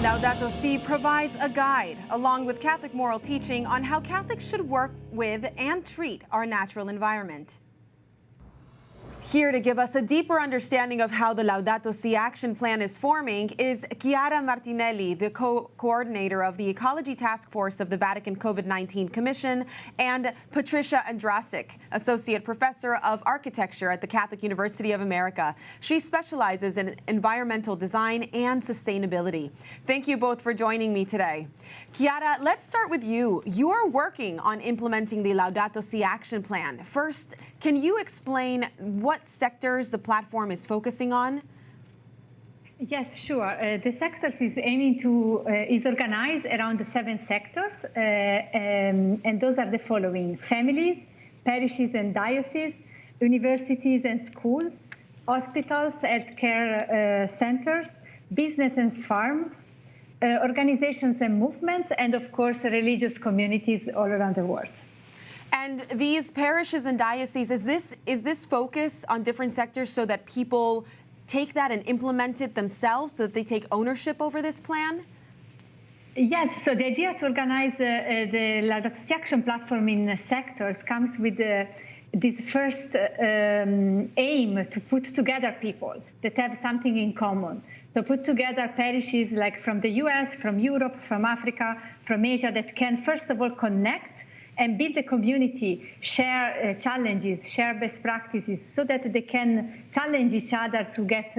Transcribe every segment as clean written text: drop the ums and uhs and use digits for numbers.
Laudato Si provides a guide, along with Catholic moral teaching, on how Catholics should work with and treat our natural environment. Here to give us a deeper understanding of how the Laudato Si Action Plan is forming is Chiara Martinelli, the coordinator of the Ecology Taskforce of the Vatican COVID-19 Commission, and Patricia Andrasik, associate professor of architecture at the Catholic University of America. She specializes in environmental design and sustainability. Thank you both for joining me today. Chiara, let's start with you. You're working on implementing the Laudato Si Action Plan. First, can you explain what sectors the platform is focusing on? Yes, sure. The sectors is aiming to is organized around the 7 sectors, and those are the following: families, parishes and dioceses, universities and schools, hospitals, healthcare centers, business and farms, organizations and movements, and of course religious communities all around the world. And these parishes and dioceses, is this focus on different sectors so that people take that and implement it themselves, so that they take ownership over this plan? Yes, so the idea to organize the Laudato Si Action Platform in sectors comes with this first aim to put together people that have something in common. So put together parishes like from the US, from Europe, from Africa, from Asia, that can first of all connect and build a community, share challenges, share best practices, so that they can challenge each other to get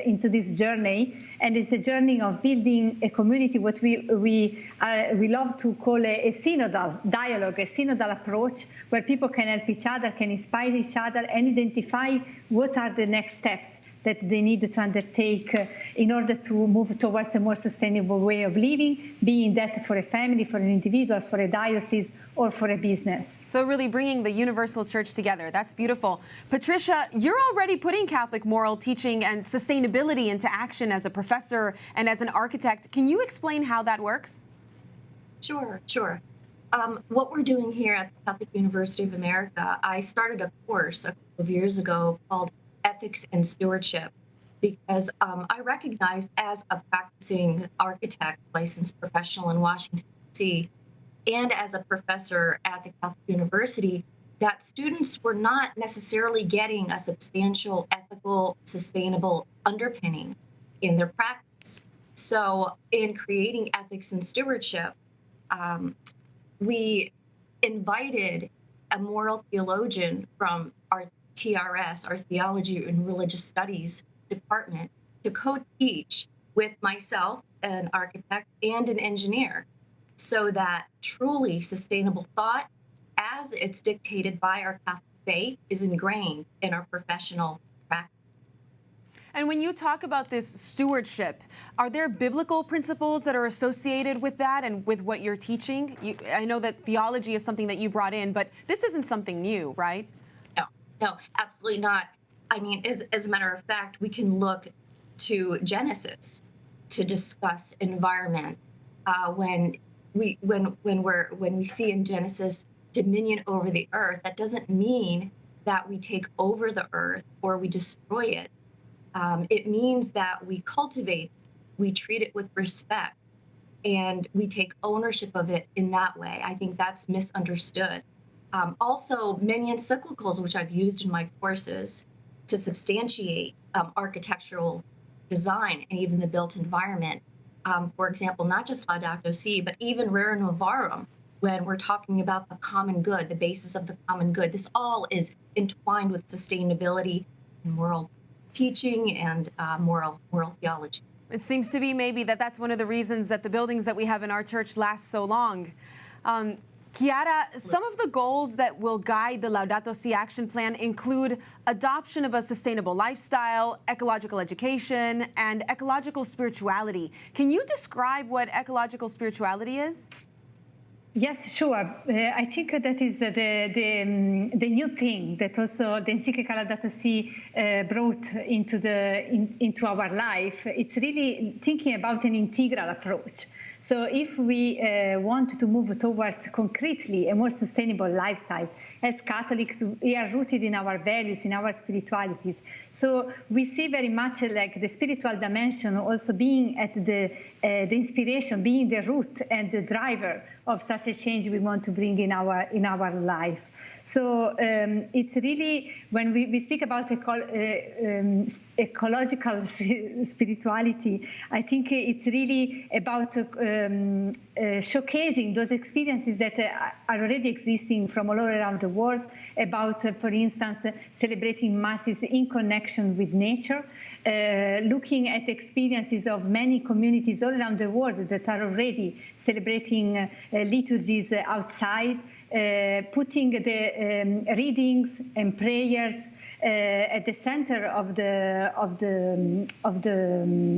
into this journey. And it's a journey of building a community, what we love to call a synodal dialogue, a synodal approach, where people can help each other, can inspire each other, and identify what are the next steps that they need to undertake in order to move towards a more sustainable way of living, being that for a family, for an individual, for a diocese, or for a business. So really bringing the universal church together. That's beautiful. Patricia, you're already putting Catholic moral teaching and sustainability into action as a professor and as an architect. Can you explain how that works? Sure. What we're doing here at the Catholic University of America, I started a course a couple of years ago called Ethics and Stewardship, because I recognized as a practicing architect, licensed professional in Washington, D.C., and as a professor at the Catholic University, that students were not necessarily getting a substantial ethical, sustainable underpinning in their practice. So in creating Ethics and Stewardship, we invited a moral theologian from our TRS, our Theology and Religious Studies department, to co-teach with myself, an architect, and an engineer, so that truly sustainable thought, as it's dictated by our Catholic faith, is ingrained in our professional practice. And when you talk about this stewardship, are there biblical principles that are associated with that and with what you're teaching? I know that theology is something that you brought in, but this isn't something new, right? No, absolutely not. I mean, as a matter of fact, we can look to Genesis to discuss environment. When we see in Genesis dominion over the earth, that doesn't mean that we take over the earth or we destroy it. It means that we cultivate, we treat it with respect, and we take ownership of it in that way. I think that's misunderstood. Also, many encyclicals, which I've used in my courses to substantiate architectural design and even the built environment. For example, not just Laudato Si, but even Rerum Novarum, when we're talking about the common good, the basis of the common good. This all is entwined with sustainability and moral teaching and moral theology. It seems to be maybe that's one of the reasons that the buildings that we have in our church last so long. Chiara, some of the goals that will guide the Laudato Si Action Plan include adoption of a sustainable lifestyle, ecological education, and ecological spirituality. Can you describe what ecological spirituality is? Yes, sure. I think that is the new thing that also the encyclical Laudato Si brought into our life. It's really thinking about an integral approach. So if we want to move towards concretely a more sustainable lifestyle, as Catholics, we are rooted in our values, in our spiritualities. So we see very much like the spiritual dimension also being at the inspiration, being the root and the driver of such a change we want to bring in our life. So it's really, when we speak about ecological spirituality, I think it's really about showcasing those experiences that are already existing from all around the world, about, for instance, celebrating masses in connection with nature, looking at experiences of many communities all around the world that are already celebrating liturgies outside, putting the readings and prayers at the center of the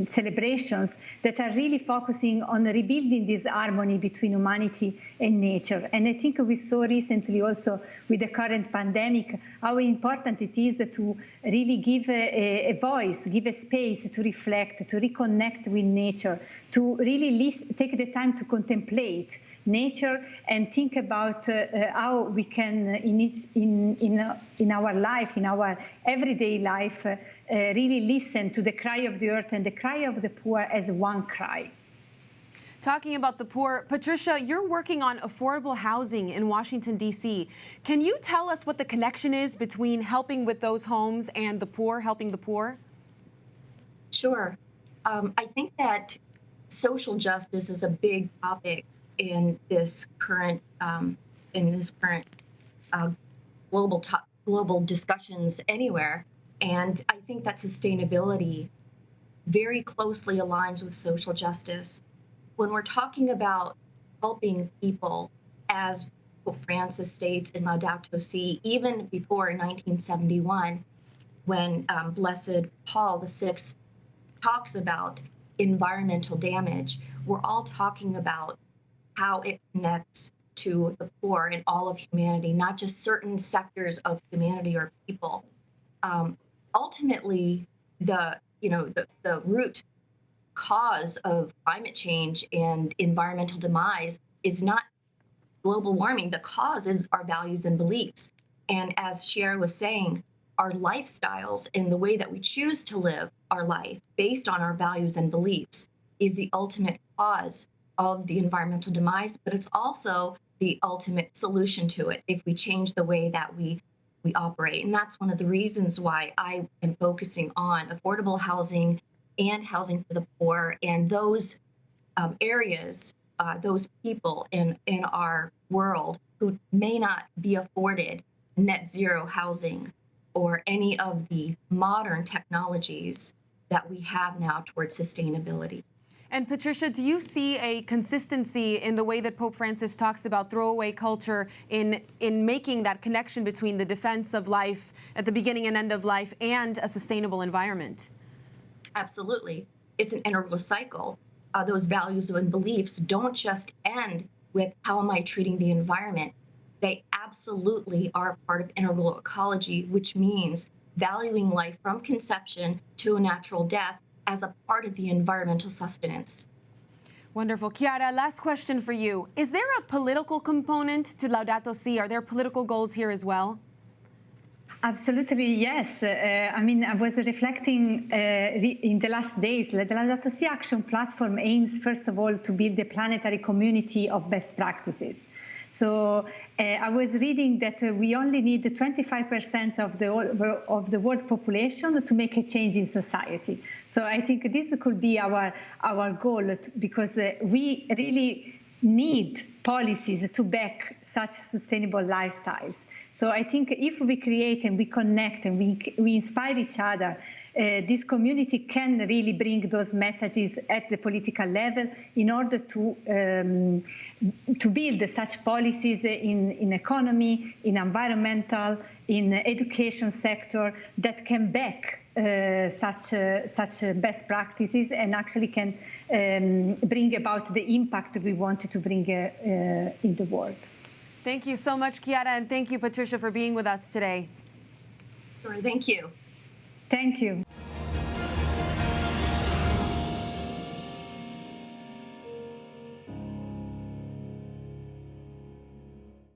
celebrations that are really focusing on rebuilding this harmony between humanity and nature. And I think we saw recently also with the current pandemic how important it is to really give a voice, give a space to reflect, to reconnect with nature, to really take the time to contemplate nature and think about how we can in our life, in our everyday life, really listen to the cry of the earth and the cry of the poor as one cry. Talking about the poor, Patricia, you're working on affordable housing in Washington, D.C. Can you tell us what the connection is between helping with those homes and the poor, helping the poor? Sure. I think that social justice is a big topic in this current global discussions anywhere, and I think that sustainability very closely aligns with social justice. When we're talking about helping people, as Pope Francis states in Laudato Si, even before 1971, when Blessed Paul VI talks about environmental damage, we're all talking about how it connects to the poor and all of humanity, not just certain sectors of humanity or people. Ultimately, the root cause of climate change and environmental demise is not global warming. The cause is our values and beliefs. And as Chiara was saying, our lifestyles and the way that we choose to live our life based on our values and beliefs is the ultimate cause of the environmental demise, but it's also the ultimate solution to it if we change the way that we operate. And that's one of the reasons why I am focusing on affordable housing and housing for the poor, and those areas, those people in our world who may not be afforded net zero housing or any of the modern technologies that we have now towards sustainability. And Patricia, do you see a consistency in the way that Pope Francis talks about throwaway culture in making that connection between the defense of life at the beginning and end of life and a sustainable environment? Absolutely. It's an integral cycle. Those values and beliefs don't just end with how am I treating the environment. They absolutely are part of integral ecology, which means valuing life from conception to a natural death as a part of the environmental sustenance. Wonderful. Chiara, last question for you. Is there a political component to Laudato Si? Are there political goals here as well? Absolutely, yes. I was reflecting in the last days. The Laudato Si Action Platform aims, first of all, to build a planetary community of best practices. So I was reading that we only need 25% of the world population to make a change in society. So I think this could be our goal, because we really need policies to back such sustainable lifestyles. So I think if we create and we connect and we inspire each other, this community can really bring those messages at the political level in order to build such policies in economy, in environmental, in education sector that can back such best practices and actually can bring about the impact we want to bring in the world. Thank you so much, Chiara, and thank you, Patricia, for being with us today. Sure, thank you. Thank you.